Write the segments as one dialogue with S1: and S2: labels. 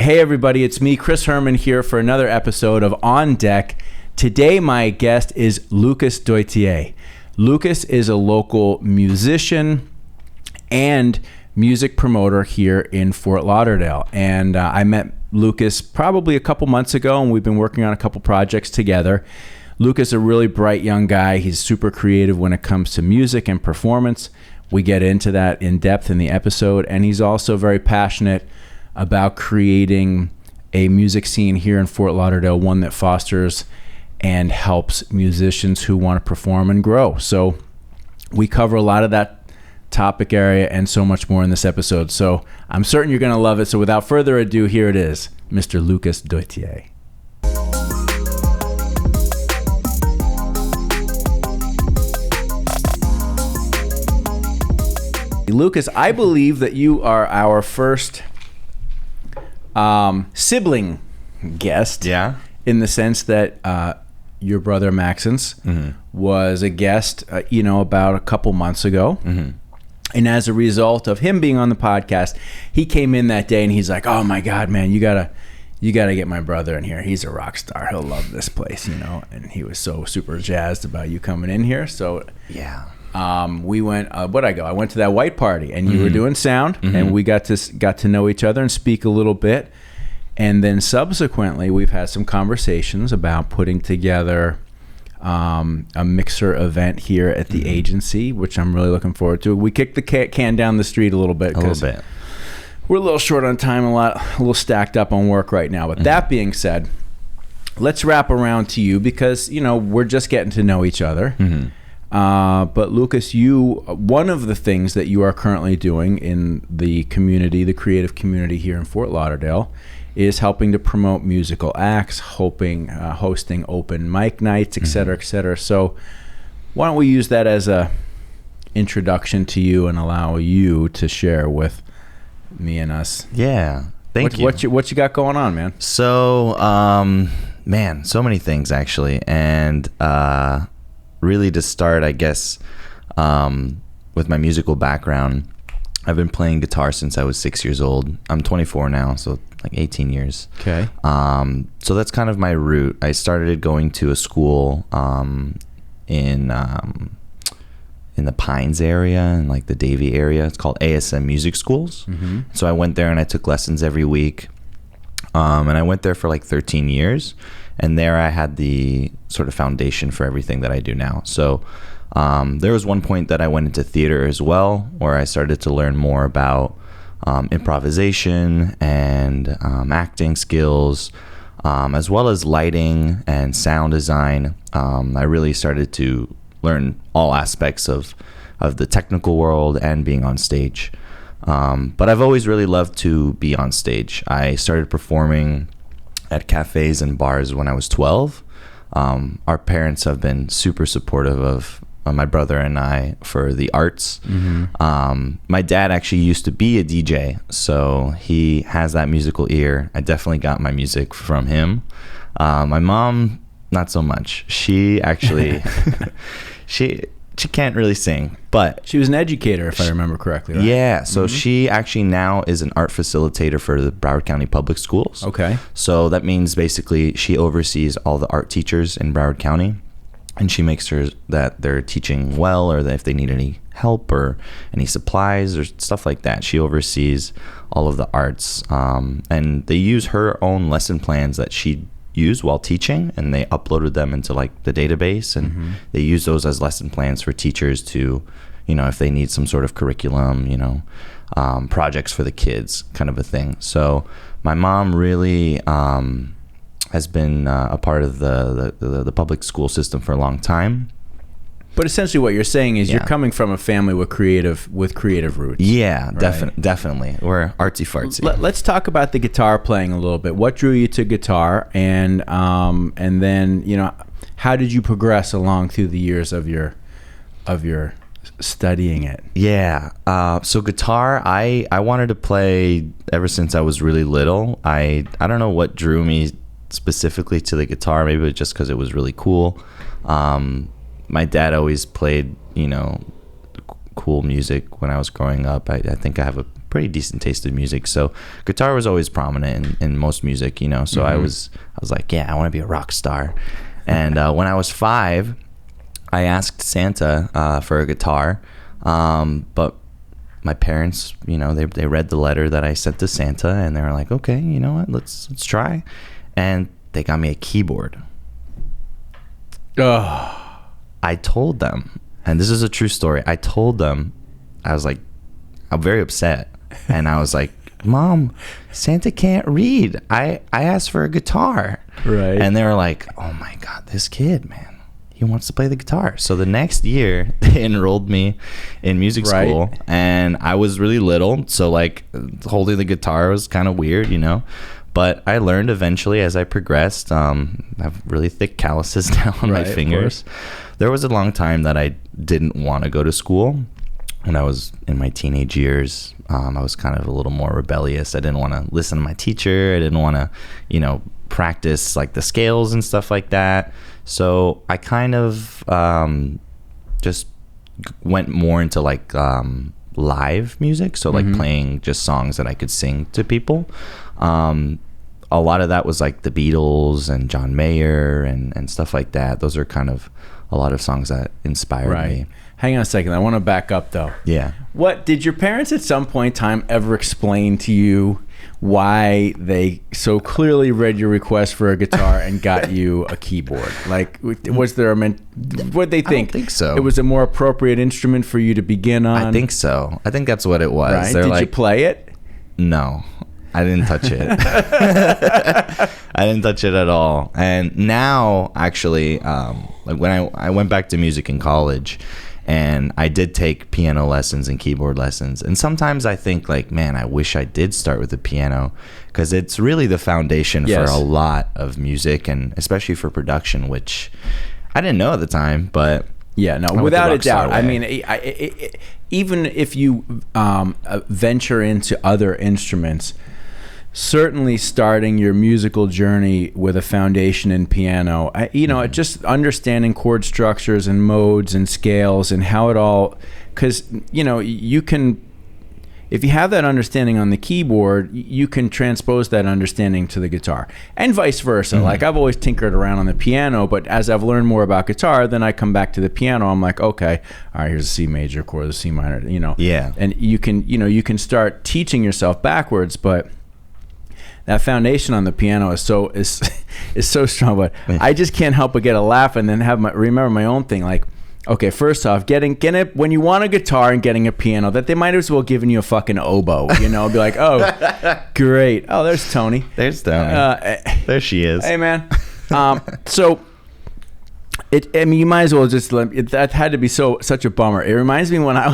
S1: Hey everybody, it's me, Chris Herman, here for another episode of On Deck. Today my guest is Lucas Doytier. Lucas is a local musician and music promoter here in Fort Lauderdale. And I met Lucas probably a couple months ago, and we've been working on a couple projects together. Lucas is a really bright young guy. He's super creative when it comes to music and performance. We get into that in depth in the episode, and he's also very passionate about creating a music scene here in Fort Lauderdale, one that fosters and helps musicians who want to perform and grow. So we cover a lot of that topic area and so much more in this episode. So I'm certain you're going to love it. So without further ado, here it is, Mr. Lucas Doytier. Lucas, I believe that you are our first sibling guest.
S2: Yeah.
S1: In the sense that your brother Maxence was a guest, about a couple months ago. Mm-hmm. And as a result of him being on the podcast, he came in that day and he's like, "Oh my God, man, you gotta get my brother in here. He's a rock star. He'll love this place, And he was so super jazzed about you coming in here. So
S2: yeah.
S1: We went. I went to that white party, and you were doing sound, and we got to know each other and speak a little bit, and then subsequently we've had some conversations about putting together a mixer event here at the agency, which I'm really looking forward to. We kicked the can down the street a little bit because we're a little short on time, a little stacked up on work right now. But that being said, let's wrap around to you because we're just getting to know each other. But Lucas, one of the things that you are currently doing in the community, the creative community here in Fort Lauderdale, is helping to promote musical acts, hosting open mic nights, et cetera, et cetera. So why don't we use that as a introduction to you and allow you to share with me and us?
S2: Yeah. Thank you.
S1: What you got going on, man?
S2: So, so many things actually. And, really to start, I guess, with my musical background, I've been playing guitar since I was 6 years old. I'm 24 now, so like 18 years.
S1: Okay.
S2: So that's kind of my route. I started going to a school in the Pines area and like the Davie area. It's called ASM Music Schools. So I went there and I took lessons every week. And I went there for like 13 years. And there I had the sort of foundation for everything that I do now. So there was one point that I went into theater as well, where I started to learn more about improvisation and acting skills, as well as lighting and sound design. I really started to learn all aspects of the technical world and being on stage. But I've always really loved to be on stage. I started performing at cafes and bars when I was 12. Our parents have been super supportive of my brother and I for the arts. My dad actually used to be a DJ, so he has that musical ear. I definitely got my music from him. My mom, not so much. She actually, she can't really sing, but
S1: she was an educator, if I remember correctly, right?
S2: Yeah, so she actually now is an art facilitator for the Broward County Public Schools.
S1: Okay.
S2: So that means basically she oversees all the art teachers in Broward County, and she makes sure that they're teaching well, or that if they need any help or any supplies or stuff like that, she oversees all of the arts. And they use her own lesson plans that she used while teaching, and they uploaded them into like the database, and they use those as lesson plans for teachers to, if they need some sort of curriculum, projects for the kids, kind of a thing. So my mom really has been a part of the public school system for a long time.
S1: But essentially what you're saying is you're coming from a family with creative roots.
S2: Yeah,
S1: right?
S2: Definitely. We're artsy fartsy.
S1: Let's talk about the guitar playing a little bit. What drew you to guitar, and then how did you progress along through the years of your studying it?
S2: Yeah. So guitar, I wanted to play ever since I was really little. I don't know what drew me specifically to the guitar. Maybe it was just because it was really cool. My dad always played, cool music when I was growing up. I think I have a pretty decent taste in music. So guitar was always prominent in most music, you know. So I was like, yeah, I want to be a rock star. And when I was 5, I asked Santa for a guitar, but my parents, you know, they read the letter that I sent to Santa, and they were like, okay, you know what, let's try. And they got me a keyboard. I told them, and this is a true story, I told them, I was like, I'm very upset. And I was like, Mom, Santa can't read. I asked for a guitar.
S1: Right.
S2: And they were like, oh my God, this kid, man. He wants to play the guitar. So the next year they enrolled me in music school, and I was really little, so like holding the guitar was kind of weird, you know. But I learned eventually as I progressed. I have really thick calluses now on my fingers. There was a long time that I didn't want to go to school. When I was in my teenage years, I was kind of a little more rebellious. I didn't want to listen to my teacher. I didn't want to, you know, practice like the scales and stuff like that. So I kind of just went more into like live music. So like playing just songs that I could sing to people. A lot of that was like the Beatles and John Mayer and stuff like that. Those are kind of a lot of songs that inspired me.
S1: Hang on a second. I want to back up though.
S2: Yeah.
S1: What did your parents at some point in time ever explain to you why they so clearly read your request for a guitar and got you a keyboard? Like, was there what they think?
S2: I don't think so.
S1: It was a more appropriate instrument for you to begin on?
S2: I think so. I think that's what it was.
S1: Right. Did you play it?
S2: No. I didn't touch it. I didn't touch it at all. And now, actually, like when I went back to music in college, and I did take piano lessons and keyboard lessons. And sometimes I think like, man, I wish I did start with the piano, because it's really the foundation for a lot of music, and especially for production, which I didn't know at the time, but
S1: yeah, no, without a doubt. I mean, even if you venture into other instruments, certainly starting your musical journey with a foundation in piano, just understanding chord structures and modes and scales and how it all, because you can, if you have that understanding on the keyboard, you can transpose that understanding to the guitar, and vice versa. Like, I've always tinkered around on the piano, but as I've learned more about guitar, then I come back to the piano. I'm like, okay, all right, here's a C major chord, the C minor, and you can start teaching yourself backwards, but that foundation on the piano is so strong. But I just can't help but get a laugh and then remember my own thing. Like, okay, first off, getting it when you want a guitar and getting a piano, that they might as well given you a fucking oboe. Be like, oh, great. Oh, there's Tony.
S2: There's Tony. There she is.
S1: Hey, man. So. You might as well just that had to be such a bummer. It reminds me when I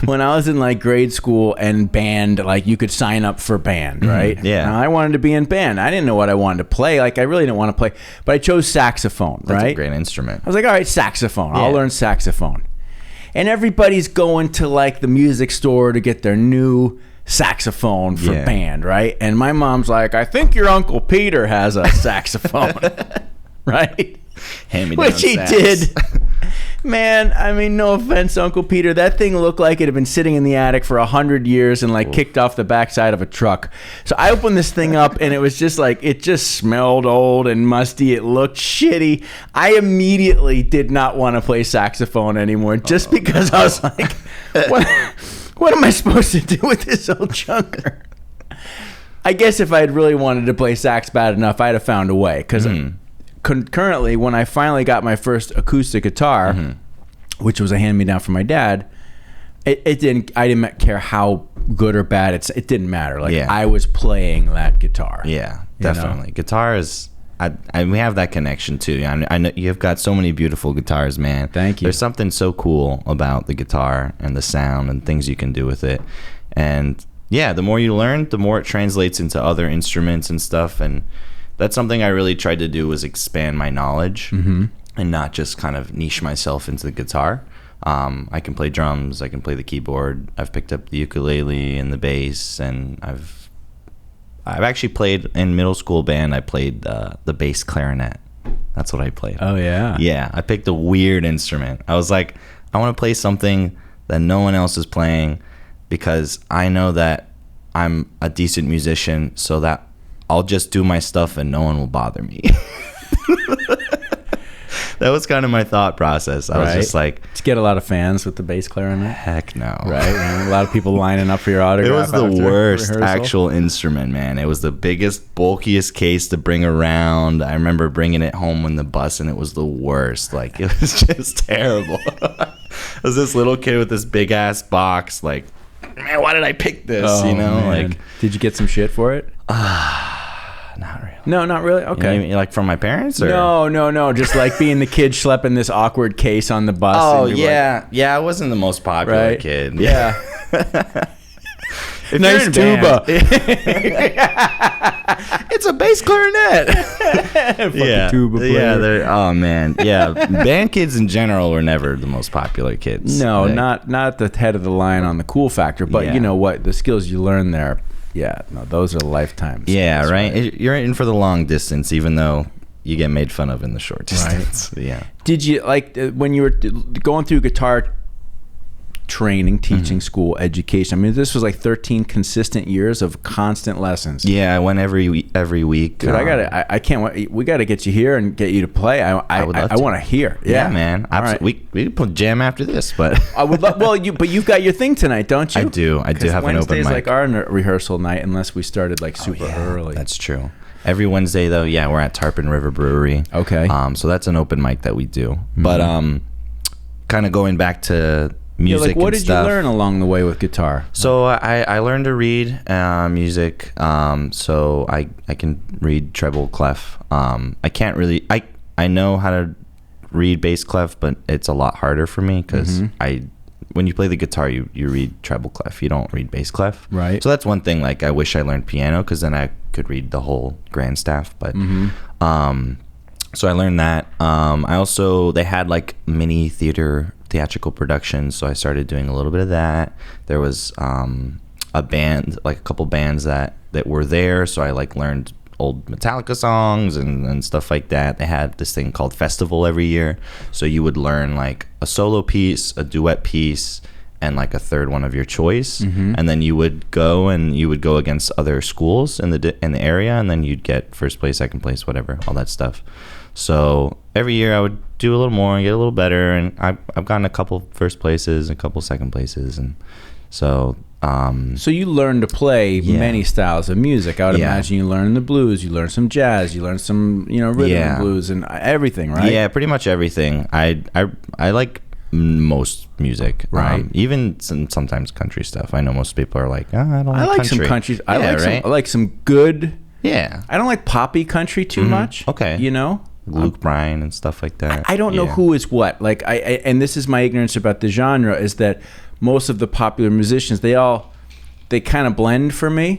S1: was in like grade school and band, like you could sign up for band, right?
S2: Yeah.
S1: Now, I wanted to be in band. I didn't know what I wanted to play. Like, I really didn't want to play, but I chose saxophone.
S2: That's
S1: right?
S2: a great instrument.
S1: I was like, all right, saxophone. I'll learn saxophone. And everybody's going to like the music store to get their new saxophone for band, right? And my mom's like, I think your Uncle Peter has a saxophone, right? Which he did. Man, I mean, no offense, Uncle Peter. That thing looked like it had been sitting in the attic for 100 years and like kicked off the backside of a truck. So I opened this thing up and it was just like, it just smelled old and musty. It looked shitty. I immediately did not want to play saxophone anymore, just because I was like, what am I supposed to do with this old junker? I guess if I had really wanted to play sax bad enough, I'd have found a way, because concurrently, when I finally got my first acoustic guitar, which was a hand-me-down from my dad, I didn't care how good or bad it didn't matter. Like, I was playing that guitar.
S2: Yeah, definitely. Guitar is, we have that connection too. I know you've got so many beautiful guitars, man.
S1: Thank you.
S2: There's something so cool about the guitar and the sound and things you can do with it. And yeah, the more you learn, the more it translates into other instruments and stuff. And that's something I really tried to do, was expand my knowledge and not just kind of niche myself into the guitar. I can play drums, I can play the keyboard. I've picked up the ukulele and the bass, and I've actually played in middle school band. I played the bass clarinet. That's what I played.
S1: Oh yeah.
S2: Yeah, I picked a weird instrument. I was like, I want to play something that no one else is playing, because I know that I'm a decent musician so that I'll just do my stuff and no one will bother me. That was kind of my thought process. I was just like...
S1: Did you get a lot of fans with the bass clarinet?
S2: Heck no.
S1: Right? And a lot of people lining up for your autograph.
S2: It was the worst
S1: rehearsal.
S2: actual instrument, man. It was the biggest, bulkiest case to bring around. I remember bringing it home on the bus, and it was the worst. Like, it was just terrible. I was this little kid with this big-ass box, like, man, why did I pick this?
S1: Oh,
S2: you know?
S1: man.
S2: Like,
S1: did you get some shit for it?
S2: not really.
S1: No, not really. Okay.
S2: You mean, like from my parents? Or?
S1: No. Just like being the kid schlepping this awkward case on the bus.
S2: Oh,
S1: and you're
S2: yeah. Yeah, I wasn't the most popular
S1: Right?
S2: kid.
S1: Yeah.
S2: If
S1: Nice
S2: you're in
S1: tuba.
S2: It's a bass clarinet.
S1: Fucking tuba player.
S2: Yeah, oh man. Yeah. Band kids in general were never the most popular kids.
S1: No,
S2: Like,
S1: not the head of the line on the cool factor, but
S2: Yeah.
S1: you know what? The skills you learn there, yeah, no, those are lifetime skills.
S2: Yeah, right? You're in for the long distance, even though you get made fun of in the short distance.
S1: Right.
S2: Yeah.
S1: Did you, like, when you were going through guitar training, teaching, school, education, I mean, this was like 13 consistent years of constant lessons.
S2: Yeah, I went every week.
S1: Dude, I can't wait. We got to get you here and get you to play. I want to hear.
S2: Yeah, man.
S1: All right.
S2: We could put jam after this, but
S1: I would love, but you've got your thing tonight, don't you?
S2: I do have an open
S1: Wednesday's
S2: mic.
S1: like our rehearsal night, unless we started like super early.
S2: That's true. Every Wednesday though, yeah, we're at Tarpon River Brewery.
S1: Okay.
S2: So that's an open mic that we do. Mm-hmm. But kind of going back to music.
S1: What
S2: and
S1: did
S2: stuff.
S1: you learn along the way with guitar?
S2: So I learned to read music. So I can read treble clef. I can't really. I know how to read bass clef, but it's a lot harder for me because when you play the guitar, you read treble clef. You don't read bass clef.
S1: Right.
S2: So that's one thing. Like I wish I learned piano because then I could read the whole grand staff. But so I learned that. I also they had like mini theatrical productions, so I started doing a little bit of that. There was a band, like a couple bands that were there, so I like learned old Metallica songs and stuff like that. They had this thing called Festival every year, so you would learn like a solo piece, a duet piece, and like a third one of your choice, and then you would go against other schools in the area, and then you'd get first place, second place, whatever, all that stuff. So every year I would do a little more and get a little better, and I've gotten a couple first places and a couple second places, and so
S1: So you learned to play many styles of music. I would imagine you learned the blues, you learned some jazz, you learned some rhythm and blues and everything, right?
S2: Yeah, pretty much everything. I like most music,
S1: right?
S2: Even sometimes country stuff. I know most people are like, I don't like country.
S1: I like some country.
S2: Right?
S1: I like some good.
S2: Yeah.
S1: I don't like poppy country too much.
S2: Okay. Luke Bryan and stuff like that.
S1: I don't know who is what. Like and this is my ignorance about the genre, is that most of the popular musicians, they kind of blend for me,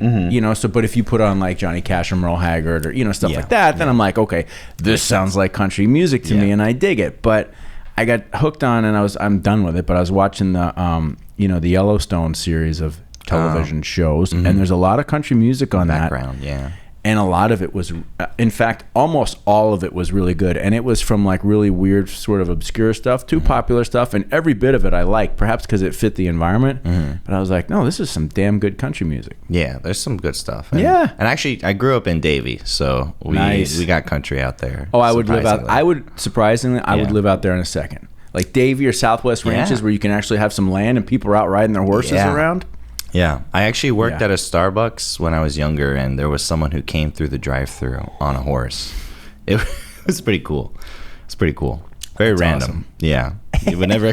S1: so but if you put on like Johnny Cash or Merle Haggard or stuff like that, then I'm like, okay, this sounds like country music to me and I dig it. But I got hooked on and I'm done with it, but I was watching the the Yellowstone series of television shows, and there's a lot of country music on that
S2: background,
S1: and a lot of it was, in fact, almost all of it was really good. And it was from like really weird, sort of obscure stuff to popular stuff. And every bit of it I liked, perhaps because it fit the environment. But I was like, no, this is some damn good country music.
S2: Yeah, there's some good stuff.
S1: And
S2: actually, I grew up in Davie, so we got country out there.
S1: Oh, I would live out. I would live out there in a second. Like Davie or Southwest Ranches, where you can actually have some land and people are out riding their horses around.
S2: Yeah, I actually worked at a Starbucks when I was younger, and there was someone who came through the drive-thru on a horse. It was pretty cool. It's pretty cool. Very That's random. Awesome. Yeah, you would never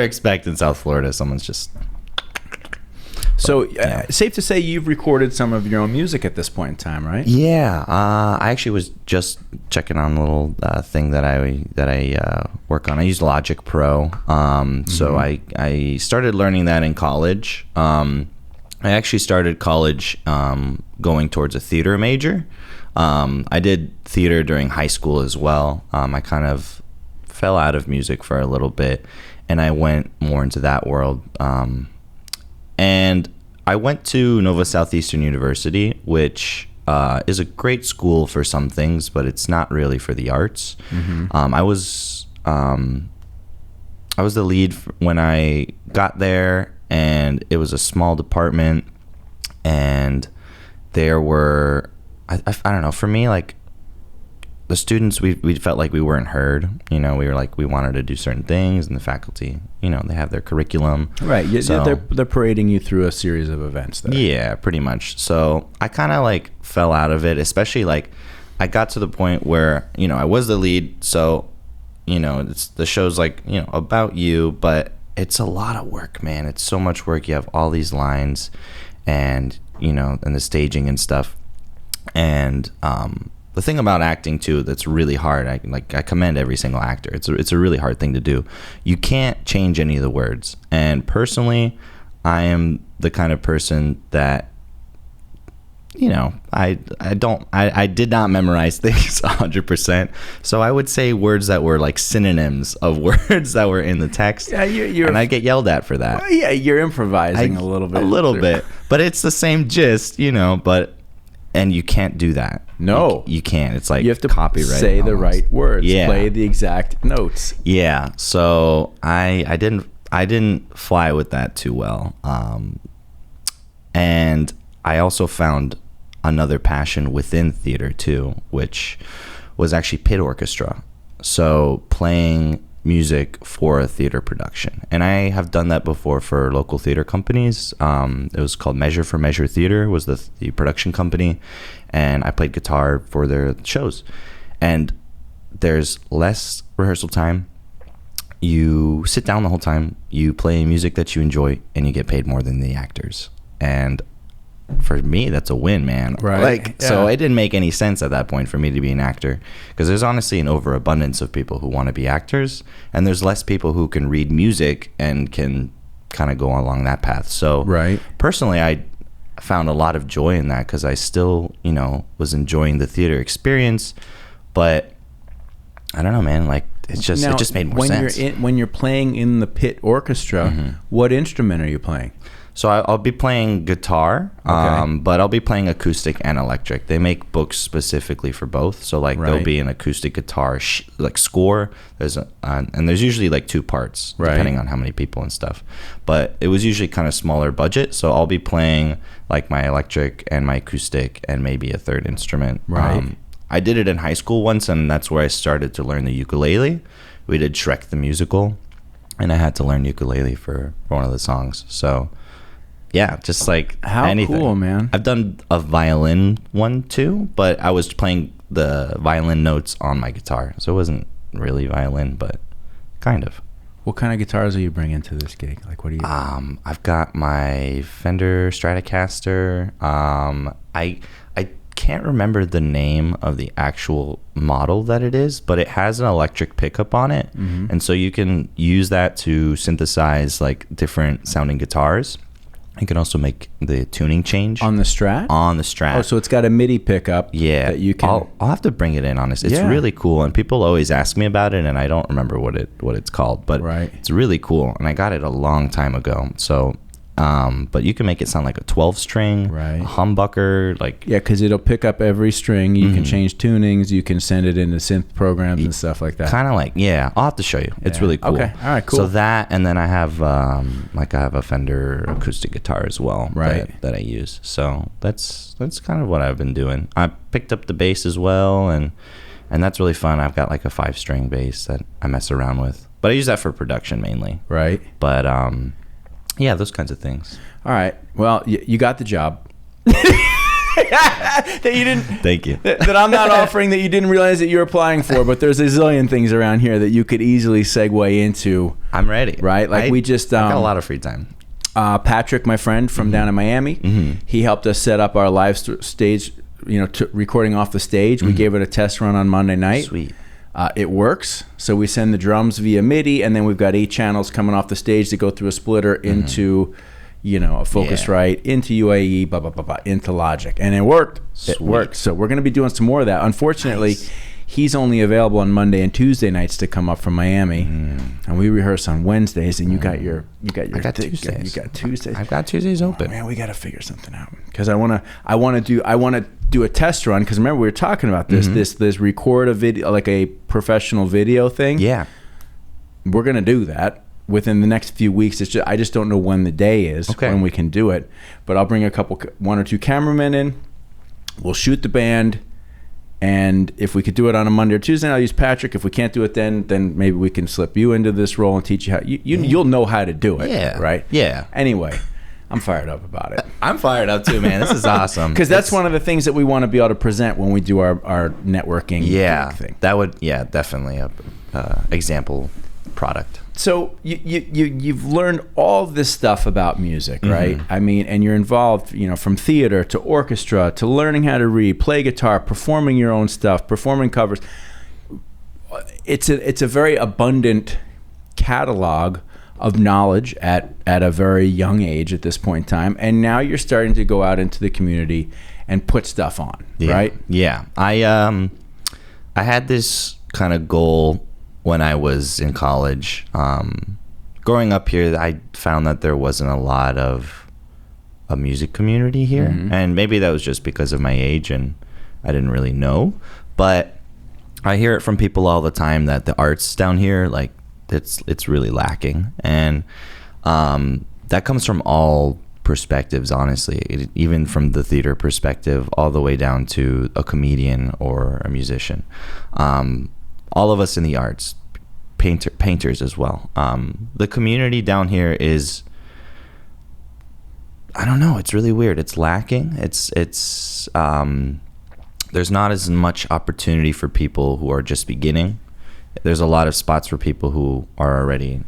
S2: expect in South Florida someone's just.
S1: So, safe to say you've recorded some of your own music at this point in time, right?
S2: Yeah, I actually was just checking on a little thing that I work on. I use Logic Pro, so I started learning that in college. I actually started college going towards a theater major. I did theater during high school as well. I kind of fell out of music for a little bit, and I went more into that world. And I went to Nova Southeastern University, which is a great school for some things, but it's not really for the arts. I was the lead when I got there, and it was a small department. and there were, I don't know, for me, like, the students, we felt like we weren't heard. You know, we were like, we wanted to do certain things, and the faculty, you know, they have their curriculum.
S1: Right. So, they're parading you through a series of events there.
S2: Yeah, pretty much. So I kind of like fell out of it, especially like I got to the point where, you know, I was the lead. So, you know, the show's like, you know, about you, but it's a lot of work, man. It's so much work. You have all these lines and, you know, and the staging and stuff. And, the thing about acting too that's really hard, I commend every single actor. It's a really hard thing to do. You can't change any of the words. And personally, I am the kind of person that, you know, I did not memorize things 100%. So I would say words that were like synonyms of words that were in the text. Yeah, and I get yelled at for that.
S1: Well, yeah, you're improvising a little bit.
S2: A little bit, but it's the same gist, you know. And you can't do that.
S1: No,
S2: you can't. It's like
S1: you have to
S2: copyright.
S1: Say the right words.
S2: Yeah.
S1: Play the exact notes.
S2: Yeah. So I didn't fly with that too well. And I also found another passion within theater too, which was actually pit orchestra. So playing music for a theater production, and I have done that before for local theater companies. It was called Measure for Measure Theater was the production company, and I played guitar for their shows. And there's less rehearsal time. You sit down the whole time, you play music that you enjoy, and you get paid more than the actors. And for me, that's a win, man.
S1: Right.
S2: Like, yeah. So it didn't make any sense at that point for me to be an actor, because there's honestly an overabundance of people who want to be actors, and there's less people who can read music and can kind of go along that path. So
S1: right.
S2: Personally, I found a lot of joy in that, because I still, you know, was enjoying the theater experience, but I don't know, man, like it just made more sense.
S1: When you're playing in the pit orchestra, what instrument are you playing?
S2: So I'll be playing guitar,
S1: okay.
S2: But I'll be playing acoustic and electric. They make books specifically for both. So like there'll be an acoustic guitar like score. And there's usually like 2 parts, depending on how many people and stuff. But it was usually kind of smaller budget. So I'll be playing like my electric and my acoustic and maybe a third instrument.
S1: Right.
S2: I did it in high school once, and that's where I started to learn the ukulele. We did Shrek the Musical, and I had to learn ukulele for one of the songs. So yeah, just like
S1: how
S2: anything.
S1: Cool, man.
S2: I've done a violin one too, but I was playing the violin notes on my guitar, so it wasn't really violin, but kind of.
S1: What kind of guitars are you bringing to this gig? Like, what do you?
S2: I've got my Fender Stratocaster. I can't remember the name of the actual model that it is, but it has an electric pickup on it, and so you can use that to synthesize like different sounding guitars. You can also make the tuning change
S1: on the Strat.
S2: On the Strat.
S1: Oh, so it's got a MIDI pickup.
S2: Yeah,
S1: that you can.
S2: I'll have to bring it in. Honestly, it's really cool, and people always ask me about it, and I don't remember what it's called, but it's really cool, and I got it a long time ago. So, but you can make it sound like a 12-string, a humbucker, like
S1: because it'll pick up every string. You can change tunings. You can send it into synth programs and stuff like that.
S2: Kind of like I'll have to show you. It's really cool.
S1: Okay, all right, cool.
S2: So that, and then I have I have a Fender acoustic guitar as well, that I use. So that's kind of what I've been doing. I picked up the bass as well, and that's really fun. I've got like a 5-string bass that I mess around with, but I use that for production mainly.
S1: Right.
S2: But yeah, those kinds of things.
S1: All right. Well, you got the job. That you didn't.
S2: Thank you.
S1: That I'm not offering, that you didn't realize that you're applying for, but there's a zillion things around here that you could easily segue into.
S2: I'm ready.
S1: Right? Like we just
S2: I got a lot of free time.
S1: Patrick, my friend from down in Miami, he helped us set up our live stage, recording off the stage. We gave it a test run on Monday night.
S2: Sweet.
S1: It works. So we send the drums via MIDI, and then we've got 8 channels coming off the stage that go through a splitter into, a Focusrite, into UAE, into Logic. And it worked.
S2: Sweet.
S1: It worked. So we're going to be doing some more of that. Unfortunately, he's only available on Monday and Tuesday nights to come up from Miami. And we rehearse on Wednesdays, and you got Tuesdays. You got Tuesdays.
S2: I've got Tuesdays open.
S1: Oh, man, we got to figure something out, because I want to do a test run, because remember we were talking about this this record a video, like a professional video thing.
S2: Yeah,
S1: we're gonna do that, within the next few weeks. It's just, I just don't know when the day is when we can do it. But I'll bring one or two cameramen in. We'll shoot the band. And if we could do it on a Monday or Tuesday, I'll use Patrick. If we can't do it then maybe we can slip you into this role and teach you how. You'll know how to do it, right?
S2: Yeah.
S1: Anyway, I'm fired up about it.
S2: I'm fired up too, man. This is awesome.
S1: Because that's one of the things that we want to be able to present when we do our networking thing.
S2: That would, definitely a example product.
S1: So you've learned all this stuff about music, right? I mean, and you're involved, from theater to orchestra to learning how to read, play guitar, performing your own stuff, performing covers. It's a very abundant catalog of knowledge at a very young age at this point in time, and now you're starting to go out into the community and put stuff on, right?
S2: Yeah, I had this kind of goal when I was in college. Growing up here, I found that there wasn't a lot of a music community here, and maybe that was just because of my age and I didn't really know, but I hear it from people all the time that the arts down here, like, it's really lacking, and that comes from all perspectives, honestly, even from the theater perspective all the way down to a comedian or a musician. All of us in the arts, painters as well. The community down here is, I don't know, it's really weird. It's lacking. It's there's not as much opportunity for people who are just beginning. There's a lot of spots for people who are already,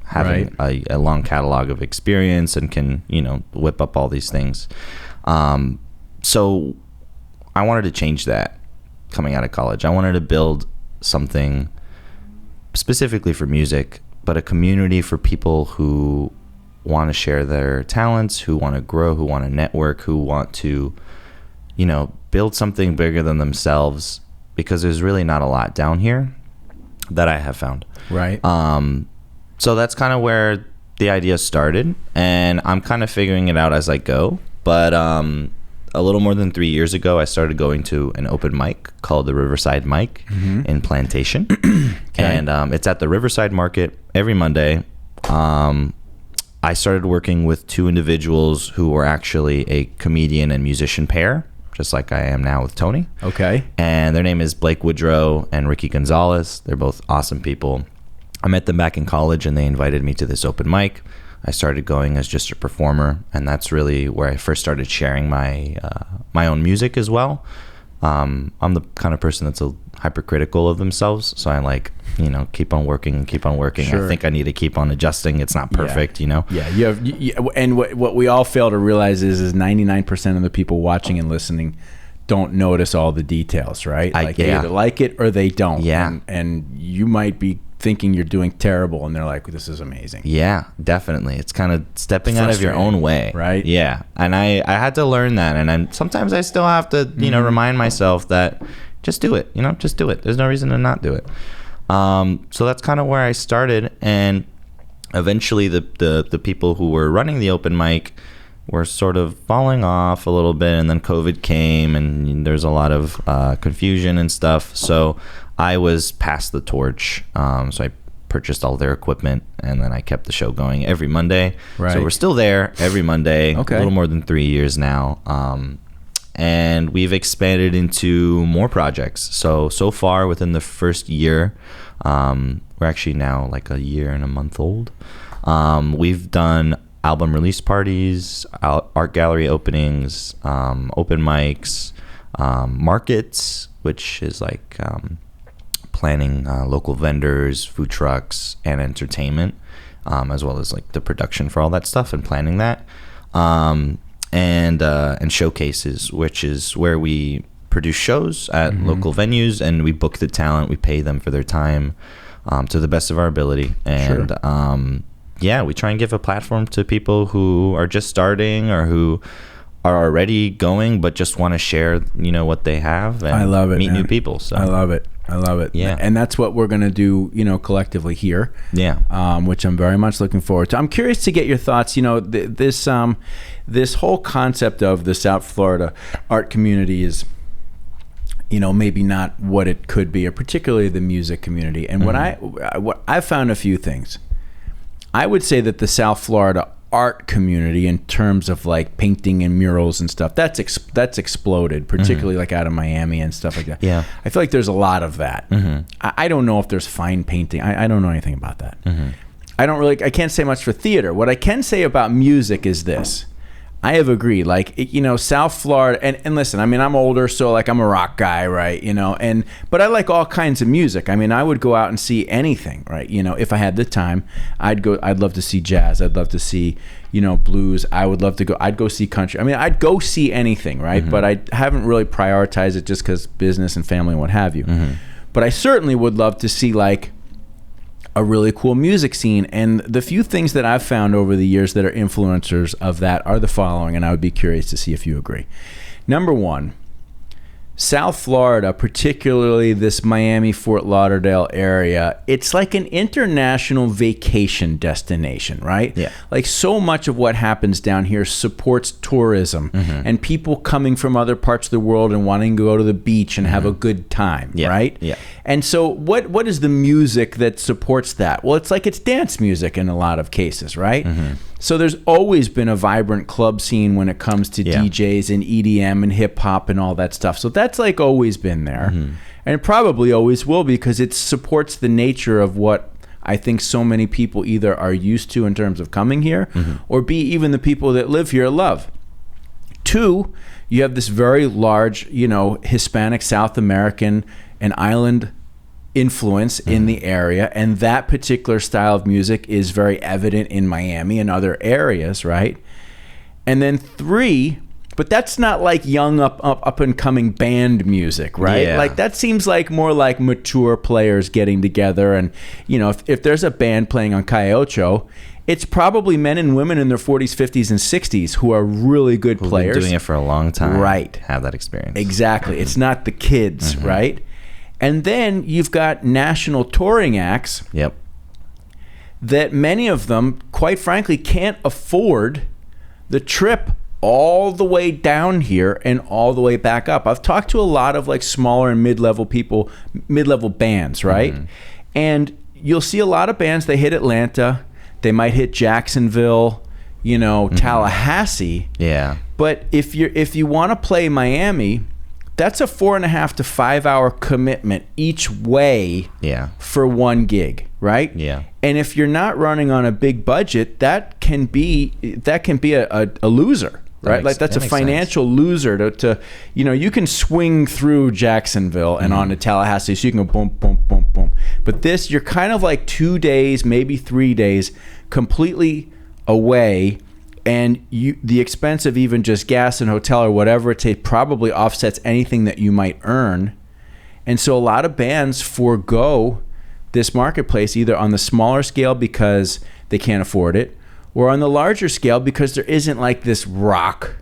S2: having a long catalog of experience and can, whip up all these things. So I wanted to change that coming out of college. I wanted to build something specifically for music, but a community for people who want to share their talents, who want to grow, who want to network, who want to, build something bigger than themselves, because there's really not a lot down here that I have found.
S1: Right.
S2: So that's kind of where the idea started, and I'm kind of figuring it out as I go. But a little more than 3 years ago, I started going to an open mic called the Riverside Mic in Plantation. And it's at the Riverside Market every Monday. I started working with two individuals who were actually a comedian and musician pair, just like I am now with Tony.
S1: Okay.
S2: And their name is Blake Woodrow and Ricky Gonzalez. They're both awesome people. I met them back in college, and they invited me to this open mic. I started going as just a performer, and that's really where I first started sharing my own music as well. I'm the kind of person that's hypercritical of themselves, so I keep on working. Sure. I think I need to keep on adjusting. It's not perfect,
S1: Yeah, and what we all fail to realize is 99% of the people watching and listening don't notice all the details, right? They either like it or they don't.
S2: Yeah,
S1: and you might be thinking you're doing terrible, and they're like, this is amazing.
S2: Yeah, definitely. It's kind of stepping out of your own way,
S1: right?
S2: Yeah, and I had to learn that, and sometimes I still have to remind myself that just do it. Just do it. There's no reason to not do it. So that's kind of where I started, and eventually the people who were running the open mic were sort of falling off a little bit, and then COVID came, and there's a lot of confusion and stuff. So I was passed the torch. So I purchased all their equipment, and then I kept the show going every Monday.
S1: Right.
S2: So we're still there every Monday.
S1: Okay.
S2: A little more than 3 years now. And we've expanded into more projects. So far within the first year, we're actually now like a year and a month old. We've done album release parties, art gallery openings, open mics, markets, which is like planning local vendors, food trucks, and entertainment, as well as like the production for all that stuff and planning that, and showcases, which is where we produce shows at local venues, and we book the talent, we pay them for their time to the best of our ability, and we try and give a platform to people who are just starting or who are already going but just want to share what they have and
S1: I love it,
S2: meet
S1: man.
S2: new people. So
S1: I love it.
S2: Yeah.
S1: And that's what we're going to do, collectively here.
S2: Yeah.
S1: Which I'm very much looking forward to. I'm curious to get your thoughts. This whole concept of the South Florida art community is, maybe not what it could be, or particularly the music community. And what I found a few things. I would say that the South Florida art community, in terms of like painting and murals and stuff, that's exploded, particularly like out of Miami and stuff like that.
S2: Yeah.
S1: I feel like there's a lot of that. I don't know if there's fine painting. I don't know anything about that. I can't say much for theater. What I can say about music is this. I have agreed. Like, South Florida, and listen, I mean, I'm older, so like I'm a rock guy, right? But I like all kinds of music. I mean, I would go out and see anything, right? If I had the time, I'd love to see jazz. I'd love to see, blues. I'd go see country. I mean, I'd go see anything, right? But I haven't really prioritized it just because business and family and what have you. But I certainly would love to see like a really cool music scene. And the few things that I've found over the years that are influencers of that are the following, and I would be curious to see if you agree. Number one, South Florida, particularly this Miami, Fort Lauderdale area, it's like an international vacation destination, right?
S2: Yeah.
S1: Like so much of what happens down here supports tourism and people coming from other parts of the world and wanting to go to the beach and have a good time, right?
S2: Yeah.
S1: And so what is the music that supports that? Well, it's dance music in a lot of cases, right? So there's always been a vibrant club scene when it comes to DJs and EDM and hip hop and all that stuff. So that's like always been there. And it probably always will, because it supports the nature of what I think so many people either are used to in terms of coming here, or B, even the people that live here love. Two, you have this very large, Hispanic, South American, and island influence in the area, and that particular style of music is very evident in Miami and other areas, right? And then three, but that's not like young up and coming band music, right?
S2: Yeah.
S1: Like that seems like more like mature players getting together, and if there's a band playing on Calle, it's probably men and women in their 40s, 50s, and 60s who are really good players.
S2: Been doing it for a long time.
S1: Right.
S2: Have that experience.
S1: Exactly. It's not the kids, right? And then you've got national touring acts that many of them, quite frankly, can't afford the trip all the way down here and all the way back up. I've talked to a lot of like smaller and mid-level bands, right? And you'll see a lot of bands, they hit Atlanta, they might hit Jacksonville, Tallahassee.
S2: Yeah.
S1: But if you want to play Miami, that's a 4.5 to 5 hour commitment each way for one gig, right?
S2: Yeah.
S1: And if you're not running on a big budget, that can be a loser, right? Like that's a financial loser to you can swing through Jacksonville and onto Tallahassee, so you can go boom, boom, boom, boom. But this, you're kind of like 2 days, maybe 3 days, completely away. And the expense of even just gas and hotel or whatever it takes probably offsets anything that you might earn. And so a lot of bands forego this marketplace either on the smaller scale because they can't afford it, or on the larger scale because there isn't like this rock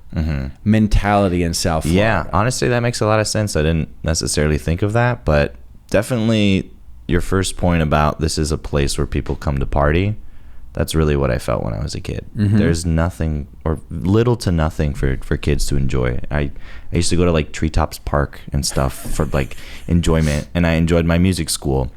S1: mentality in South Florida.
S2: Yeah, honestly, that makes a lot of sense. I didn't necessarily think of that, but definitely your first point about this is a place where people come to party. That's really what I felt when I was a kid. There's nothing or little to nothing for kids to enjoy. I used to go to like Treetops Park and stuff for like enjoyment, and I enjoyed my music school.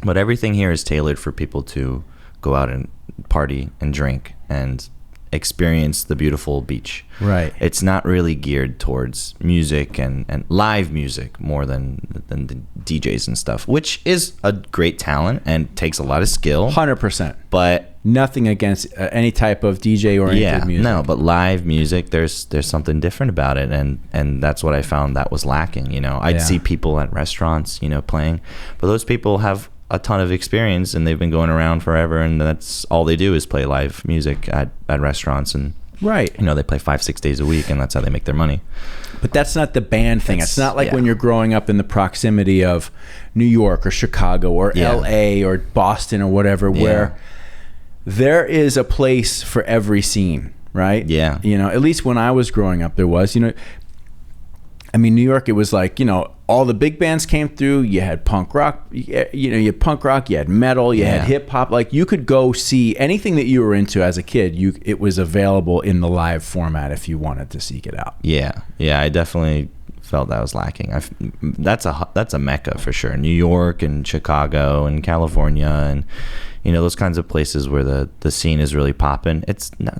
S2: But everything here is tailored for people to go out and party and drink and experience the beautiful beach.
S1: Right.
S2: It's not really geared towards music and live music more than the DJs and stuff, which is a great talent and takes a lot of skill.
S1: 100%.
S2: But
S1: nothing against any type of DJ oriented music.
S2: No, but live music, there's something different about it, and that's what I found that was lacking. I'd see people at restaurants, playing, but those people have a ton of experience and they've been going around forever, and that's all they do is play live music at restaurants, and
S1: right,
S2: they play 5-6 days a week, and that's how they make their money.
S1: But that's not the band thing. It's not like when you're growing up in the proximity of New York or Chicago or LA or Boston or whatever, where there is a place for every scene, right?
S2: Yeah.
S1: At least when I was growing up, there was, New York, it was like, all the big bands came through. You had punk rock, you had punk rock, you had metal, you had hip hop. Like you could go see anything that you were into as a kid. It was available in the live format if you wanted to seek it out.
S2: Yeah. I definitely felt that was lacking. That's a mecca for sure. New York and Chicago and California and those kinds of places where the scene is really popping. It's not,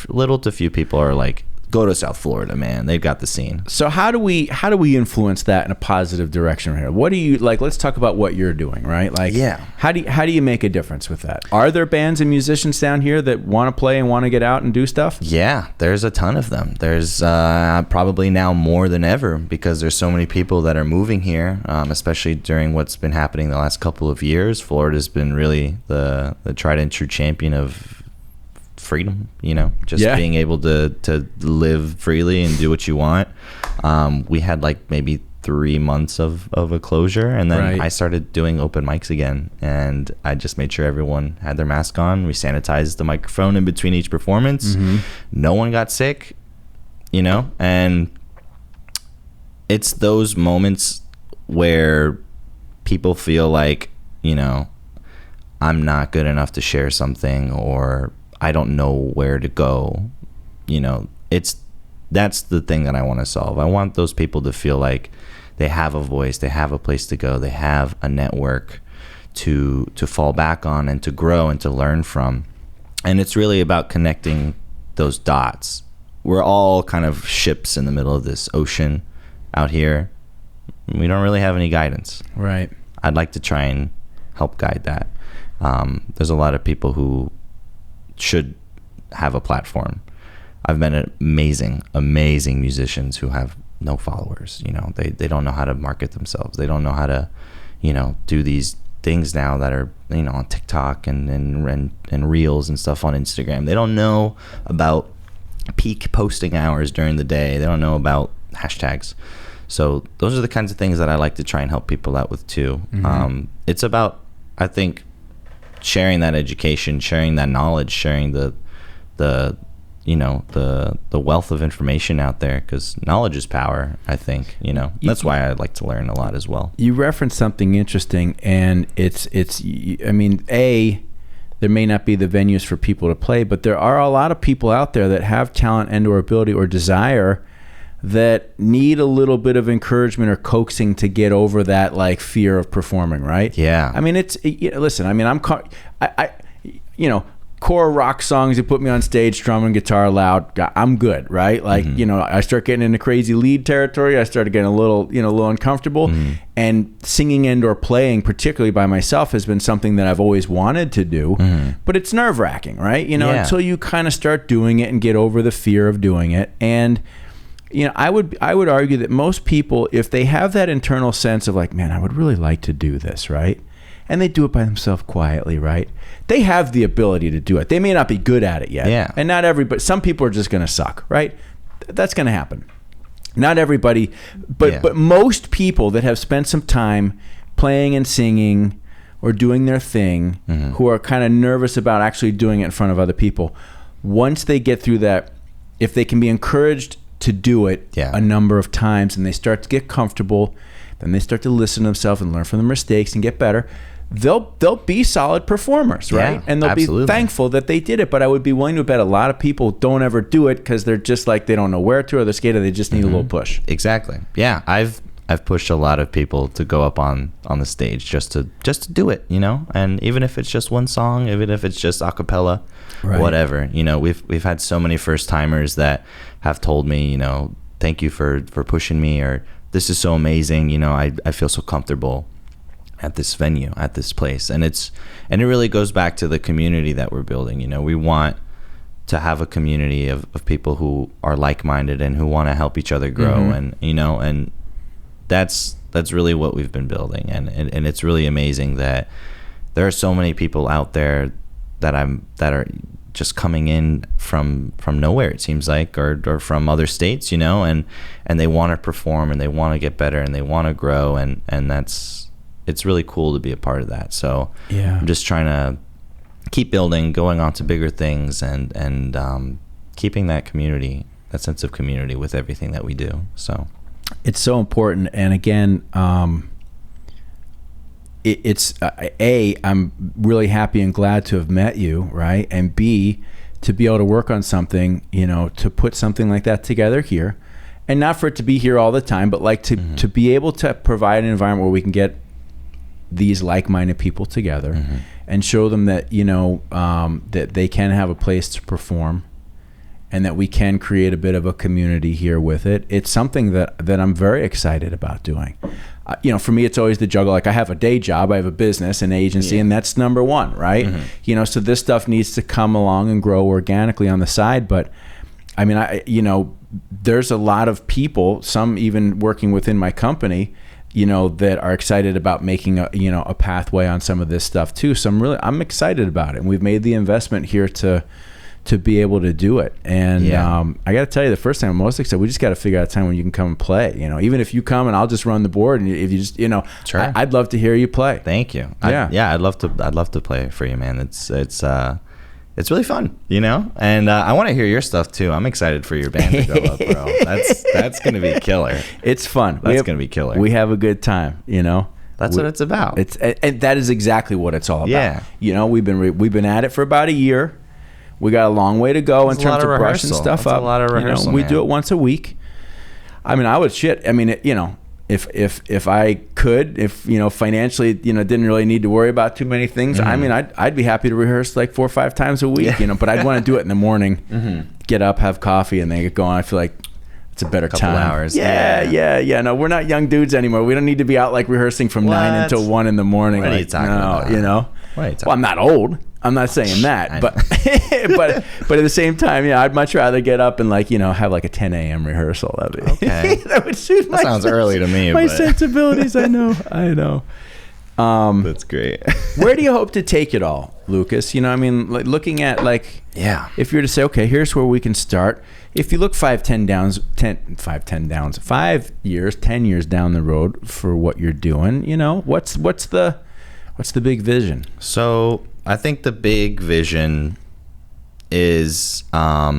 S2: little to few people are like, go to South Florida, man. They've got the scene.
S1: So how do we influence that in a positive direction here? What do you like? Let's talk about what you're doing, right? Like,
S2: yeah.
S1: How do you make a difference with that? Are there bands and musicians down here that want to play and want to get out and do stuff?
S2: Yeah, there's a ton of them. There's probably now more than ever because there's so many people that are moving here, especially during what's been happening the last couple of years. Florida's been really the tried and true champion of freedom, being able to live freely and do what you want. We had like maybe 3 months of a closure, and then I started doing open mics again, and I just made sure everyone had their mask on. We sanitized the microphone in between each performance. No one got sick, and it's those moments where people feel like, I'm not good enough to share something, or I don't know where to go. That's the thing that I want to solve. I want those people to feel like they have a voice, they have a place to go, they have a network to fall back on and to grow and to learn from. And it's really about connecting those dots. We're all kind of ships in the middle of this ocean out here. We don't really have any guidance.
S1: Right.
S2: I'd like to try and help guide that. There's a lot of people who should have a platform. I've met amazing musicians who have no followers. They don't know how to market themselves. They don't know how to, do these things now that are, on TikTok and reels and stuff on Instagram. They don't know about peak posting hours during the day. They don't know about hashtags. So those are the kinds of things that I like to try and help people out with too. It's about, I think, sharing that education, sharing that knowledge, sharing the wealth of information out there, because knowledge is power, I think. That's why I like to learn a lot as well. You
S1: referenced something interesting, and it's there may not be the venues for people to play, but there are a lot of people out there that have talent and or ability or desire that need a little bit of encouragement or coaxing to get over that like fear of performing, right?
S2: Yeah.
S1: I mean, listen, I mean, core rock songs, you put me on stage, drum and guitar loud, I'm good, right? Like, I start getting into crazy lead territory, I started getting a little uncomfortable, and singing and or playing, particularly by myself, has been something that I've always wanted to do, but it's nerve-wracking, right? Until you kind of start doing it and get over the fear of doing it. And I would argue that most people, if they have that internal sense of like, man, I would really like to do this, right? And they do it by themselves quietly, right? They have the ability to do it. They may not be good at it yet.
S2: Yeah.
S1: And not everybody, some people are just going to suck, right? That's going to happen. Not everybody, but most people that have spent some time playing and singing or doing their thing, who are kind of nervous about actually doing it in front of other people, once they get through that, if they can be encouraged to do it a number of times and they start to get comfortable, then they start to listen to themselves and learn from their mistakes and get better, they'll be solid performers, right?
S2: Yeah,
S1: and they'll
S2: absolutely.
S1: be thankful that they did it. But I would be willing to bet a lot of people don't ever do it because they're just like, they don't know where to, or they're scared, or they just need a little push.
S2: Exactly. Yeah, I've pushed a lot of people to go up on the stage just to do it, and even if it's just one song, even if it's just a cappella, whatever, we've had so many first timers that have told me, thank you for pushing me, or this is so amazing, I feel so comfortable at this venue, at this place. And it really goes back to the community that we're building. We want to have a community of people who are like-minded and who want to help each other grow. And and that's really what we've been building. And it's really amazing that there are so many people out there that are just coming in from nowhere, it seems like, or from other states, and they want to perform and they want to get better and they want to grow, and it's really cool to be a part of that. So I'm just trying to keep building, going on to bigger things, and keeping that community, that sense of community with everything that we do. So
S1: it's so important. And again, it's I'm really happy and glad to have met you, right? And B, to be able to work on something, to put something like that together here, and not for it to be here all the time, but like to be able to provide an environment where we can get these like-minded people together and show them that, you know, that they can have a place to perform and that we can create a bit of a community here with it. It's something that I'm very excited about doing. You know, for me, it's always the juggle. Like, I have a day job, I have a business, an agency, and that's number one, right? You know, so this stuff needs to come along and grow organically on the side. But I mean, you know, there's a lot of people, some even working within my company, you know, that are excited about making a pathway on some of this stuff too. So I'm excited about it. And we've made the investment here to be able to do it. And I got to tell you, the first time I'm most excited, we just got to figure out a time when you can come and play, you know, even if you come and I'll just run the board. And if you just, you know,
S2: sure.
S1: I'd love to hear you play.
S2: Thank you.
S1: Yeah.
S2: I'd love to play for you, man. It's really fun, you know, and I want to hear your stuff too. I'm excited for your band to go up, bro. That's going to be killer.
S1: It's fun.
S2: That's going to be killer.
S1: We have a good time, you know.
S2: That's what it's about.
S1: And that is exactly what it's all about.
S2: Yeah.
S1: You know, we've been at it for about a year. We got a long way to go in terms of brushing stuff up.
S2: A lot of rehearsal.
S1: You know, we do it once a week. I mean, you know, if I could, you know, financially, you know, didn't really need to worry about too many things. I mean, I'd be happy to rehearse like 4 or 5 times a week, you know, but I'd want to do it in the morning, get up, have coffee, and then get going. I feel like it's a better time.
S2: Hours.
S1: Yeah. No, we're not young dudes anymore. We don't need to be out like rehearsing from 9 until 1 in the morning.
S2: What are you talking about?
S1: You know, well, I'm not old. I'm not saying that, but but at the same time, yeah, I'd much rather get up and like, you know, have like a 10 a.m. rehearsal.
S2: Okay.
S1: That would suit
S2: that sounds early to me.
S1: My sensibilities, I know.
S2: That's great.
S1: Where do you hope to take it all, Lucas? You know, I mean, like looking at like, if you were to say, okay, here's where we can start. If you look 5 years, 10 years down the road for what you're doing, you know, what's the big vision?
S2: So I think the big vision is a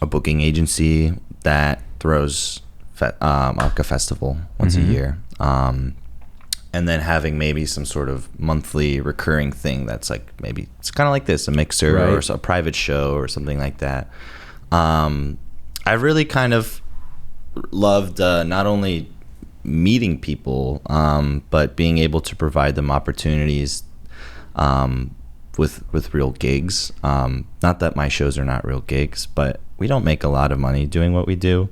S2: booking agency that throws like a festival once a year, and then having maybe some sort of monthly recurring thing that's like, maybe it's kind of like this, a mixer or a private show or something like that. I really kind of loved not only meeting people, but being able to provide them opportunities with real gigs. Not that my shows are not real gigs, but we don't make a lot of money doing what we do.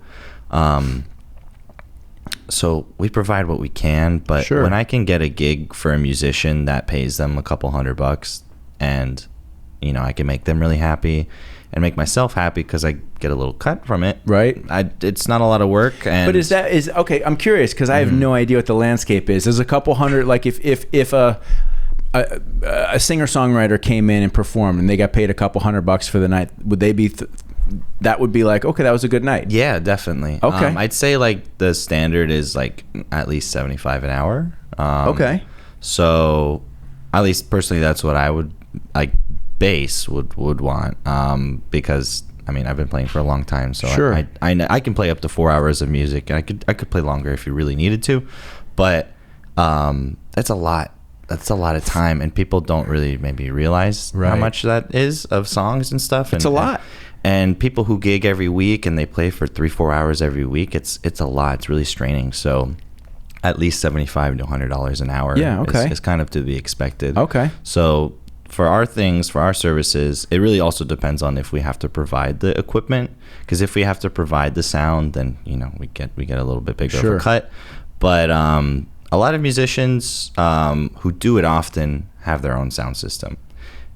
S2: So we provide what we can, but when I can get a gig for a musician that pays them a couple $100 and, you know, I can make them really happy and make myself happy because I get a little cut from it. Right. It's not a lot of work.
S1: But okay, I'm curious because I have no idea what the landscape is. There's a couple hundred, like if a singer-songwriter came in and performed and they got paid a couple $100 for the night, would they be that would be like, okay, that was a good night?
S2: Yeah, definitely.
S1: Okay.
S2: I'd say like the standard is like at least $75 an hour.
S1: Okay.
S2: So at least personally, that's what I would like base would want, because I mean, I've been playing for a long time, so I can play up to 4 hours of music, and I could play longer if you really needed to, but that's a lot. That's a lot of time, and people don't really maybe realize how much that is of songs and stuff.
S1: It's a lot.
S2: And people who gig every week and they play for 3-4 hours every week, it's a lot. It's really straining. So at least $75 to $100 an hour is kind of to be expected. Okay. So for our things, for our services, it really also depends on if we have to provide the equipment. Because if we have to provide the sound, then, you know, we get a little bit bigger of a cut. But a lot of musicians who do it often have their own sound system.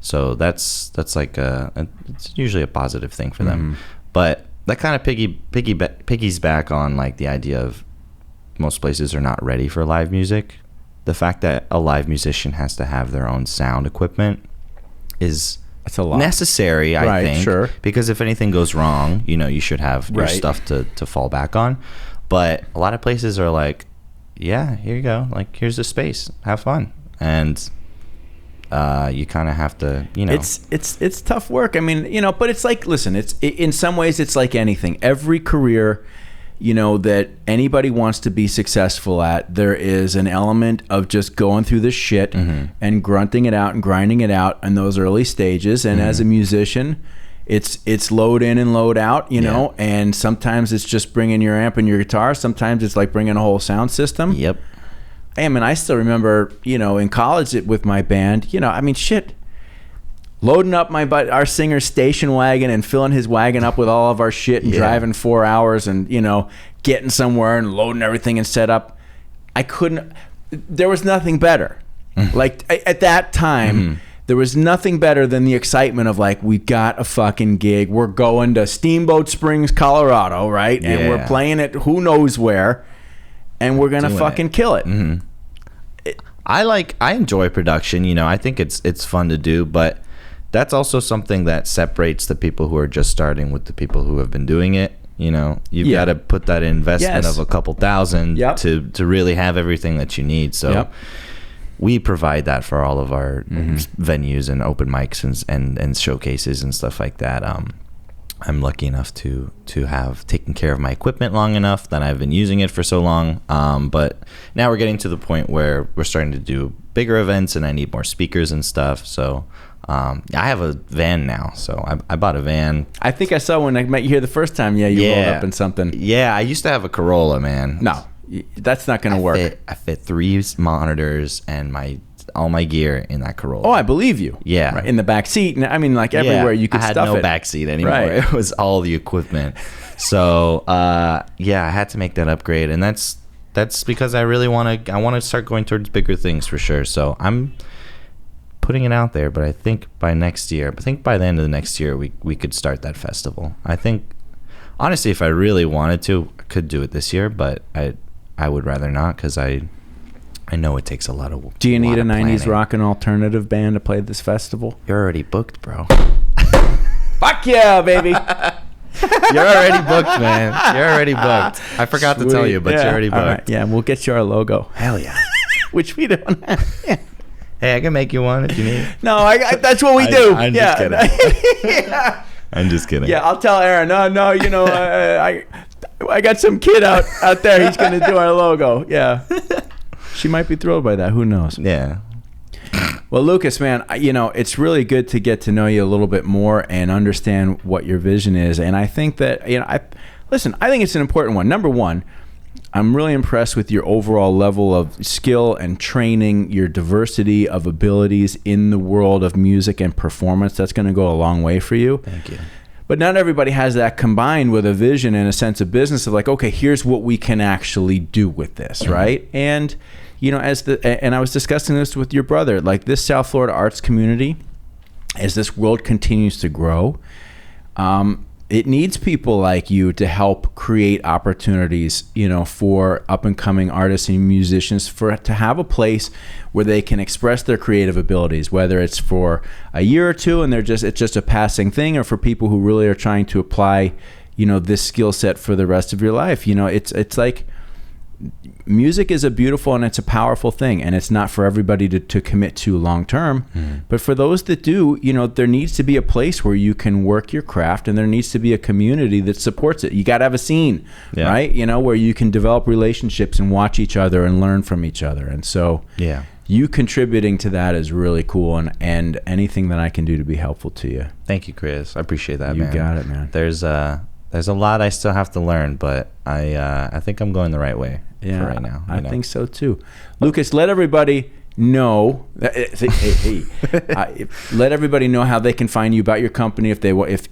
S2: So that's like it's usually a positive thing for them. But that kind of piggies back on like the idea of most places are not ready for live music. The fact that a live musician has to have their own sound equipment is necessary, I think. Sure. Because if anything goes wrong, you know, you should have your stuff to fall back on. But a lot of places are like, yeah, here you go. Like, here's the space. Have fun. And you kind of have to, you know.
S1: It's tough work. I mean, you know, but it's like, listen, it's in some ways it's like anything. Every career, you know, that anybody wants to be successful at, there is an element of just going through this shit and grunting it out and grinding it out in those early stages. And as a musician, it's load in and load out, you know, and sometimes it's just bringing your amp and your guitar. Sometimes it's like bringing a whole sound system.
S2: Yep.
S1: I mean, I still remember, you know, in college with my band, you know, I mean, shit, loading up our singer's station wagon and filling his wagon up with all of our shit and driving 4 hours and, you know, getting somewhere and loading everything and set up. There was nothing better. Like at that time, there was nothing better than the excitement of like, we got a fucking gig. We're going to Steamboat Springs, Colorado, right? And we're playing it who knows where, and we're going to fucking kill it.
S2: I enjoy production, you know. I think it's fun to do, but that's also something that separates the people who are just starting with the people who have been doing it. You know, you've got to put that investment of a couple thousand to really have everything that you need. So we provide that for all of our venues and open mics and showcases and stuff like that. I'm lucky enough to have taken care of my equipment long enough that I've been using it for so long. But now we're getting to the point where we're starting to do bigger events and I need more speakers and stuff. So I have a van now. So I bought a van.
S1: I think I saw when I met you here the first time. Yeah, you rolled up in something.
S2: Yeah, I used to have a Corolla, man.
S1: No, that's not going to work.
S2: I fit 3 monitors and all my gear in that Corolla.
S1: Oh, I believe you.
S2: Yeah.
S1: Right, in the back seat. And I mean, like everywhere you could stuff it.
S2: I had no back seat anymore. Right. It was all the equipment. So, I had to make that upgrade. And that's because I really want to start going towards bigger things for sure. So I'm putting it out there, but I think by the end of the next year, we could start that festival. I think, honestly, if I really wanted to, I could do it this year, but I would rather not because I know it takes a lot of.
S1: Do you need a 90s rock and alternative band to play this festival?
S2: You're already booked, bro.
S1: Fuck yeah, baby.
S2: You're already booked, man. You're already booked. I forgot to tell you, but you're already booked.
S1: Right. Yeah, we'll get you our logo.
S2: Hell yeah.
S1: Which we don't have. Yeah.
S2: Hey, I can make you one if you need.
S1: No, that's what we do.
S2: I'm just kidding. I'm just kidding.
S1: Yeah, I'll tell Aaron. No, you know, I got some kid out there. He's going to do our logo. Yeah. She might be thrilled by that. Who knows?
S2: Yeah.
S1: Well, Lucas, man, you know, it's really good to get to know you a little bit more and understand what your vision is. And I think that, you know, I think it's an important one. Number one, I'm really impressed with your overall level of skill and training, your diversity of abilities in the world of music and performance. That's going to go a long way for you.
S2: Thank you.
S1: But not everybody has that combined with a vision and a sense of business of like, okay, here's what we can actually do with this, right? And, you know, and I was discussing this with your brother, like this South Florida arts community, as this world continues to grow, it needs people like you to help create opportunities, you know, for up and coming artists and musicians to have a place where they can express their creative abilities, whether it's for a year or two and it's just a passing thing, or for people who really are trying to apply, you know, this skill set for the rest of your life. You know, it's like music is a beautiful and it's a powerful thing, and it's not for everybody to commit to long term. But for those that do, you know, there needs to be a place where you can work your craft, and there needs to be a community that supports it. You got to have a scene, right? You know, where you can develop relationships and watch each other and learn from each other. And so you contributing to that is really cool, and anything that I can do to be helpful to you.
S2: Thank you, Chris. I appreciate that, man.
S1: You got it, man.
S2: There's a lot I still have to learn, but I think I'm going the right way for right now.
S1: I think so too. Lucas, let everybody know. Let everybody know how they can find you, about your company, if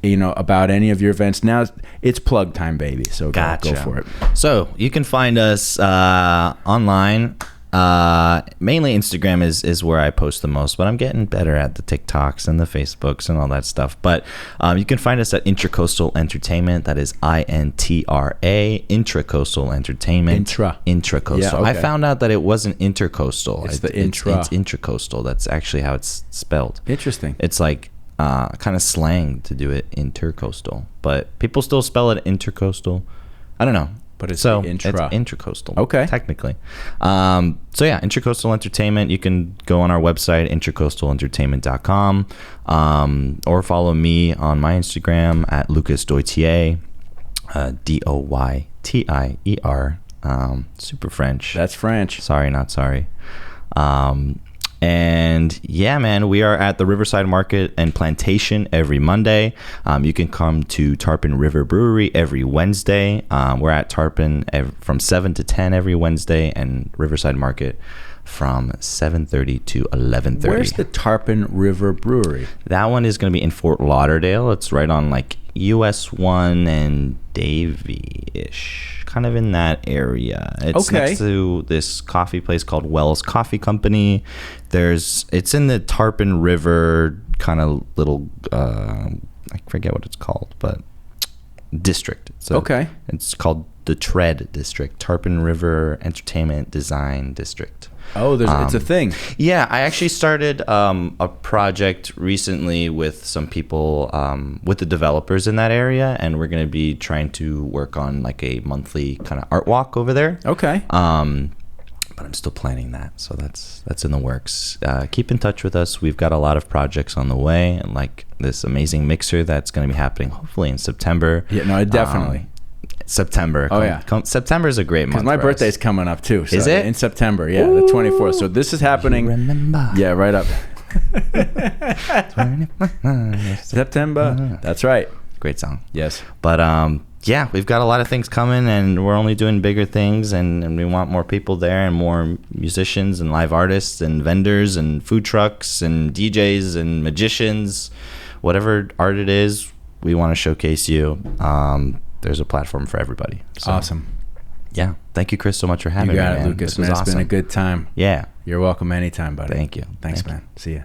S1: you know about any of your events. Now it's plug time, baby. So go for it.
S2: So you can find us online. Mainly Instagram is where I post the most, but I'm getting better at the TikToks and the Facebooks and all that stuff. But you can find us at InterCoastal Entertainment. That is INTRA, InterCoastal Entertainment. Intracoastal. Yeah, okay. I found out that it wasn't intercoastal.
S1: It's the intra.
S2: It's intracoastal. That's actually how it's spelled.
S1: Interesting.
S2: It's like kind of slang to do it intercoastal, but people still spell it intercoastal. I don't know.
S1: But it's
S2: intracoastal.
S1: Okay.
S2: Technically. So yeah, InterCoastal Entertainment. You can go on our website, intercoastalentertainment.com, or follow me on my Instagram at Lucas Doytier, Doytier. Super French.
S1: That's French.
S2: Sorry, not sorry. And yeah, man, we are at the Riverside Market and Plantation every Monday. You can come to Tarpon River Brewery every Wednesday. We're at Tarpon from 7 to 10 every Wednesday, and Riverside Market from 7:30 to 11:30.
S1: Where's the Tarpon River Brewery?
S2: That one is going to be in Fort Lauderdale. It's right on like US 1 and Davie-ish, kind of in that area. It's next to this coffee place called Wells Coffee Company. It's in the Tarpon River kind of little, I forget what it's called, but district. So it's called the TRED District, Tarpon River Entertainment Design District.
S1: Oh, it's a thing.
S2: Yeah, I actually started a project recently with some people, with the developers in that area, and we're going to be trying to work on like a monthly kind of art walk over there.
S1: Okay.
S2: But I'm still planning that, so that's in the works. Keep in touch with us. We've got a lot of projects on the way, and like this amazing mixer that's going to be happening hopefully in September.
S1: Yeah, no, definitely.
S2: September. September is a great month.
S1: Because my birthday's coming up too. So
S2: is it?
S1: In September, yeah, the 24th. So this is happening.
S2: You remember?
S1: Yeah, right up. September. That's right.
S2: Great song.
S1: Yes.
S2: But yeah, we've got a lot of things coming, and we're only doing bigger things, and we want more people there, and more musicians and live artists and vendors and food trucks and DJs and magicians. Whatever art it is, we want to showcase you. There's a platform for everybody. So,
S1: awesome.
S2: Yeah. Thank you, Chris, so much for having me.
S1: You got
S2: me,
S1: it,
S2: man.
S1: Lucas.
S2: This was
S1: man,
S2: awesome.
S1: It's been a good time.
S2: Yeah.
S1: You're welcome anytime, buddy.
S2: Thank you.
S1: Thanks,
S2: Thank
S1: man.
S2: you.
S1: See ya.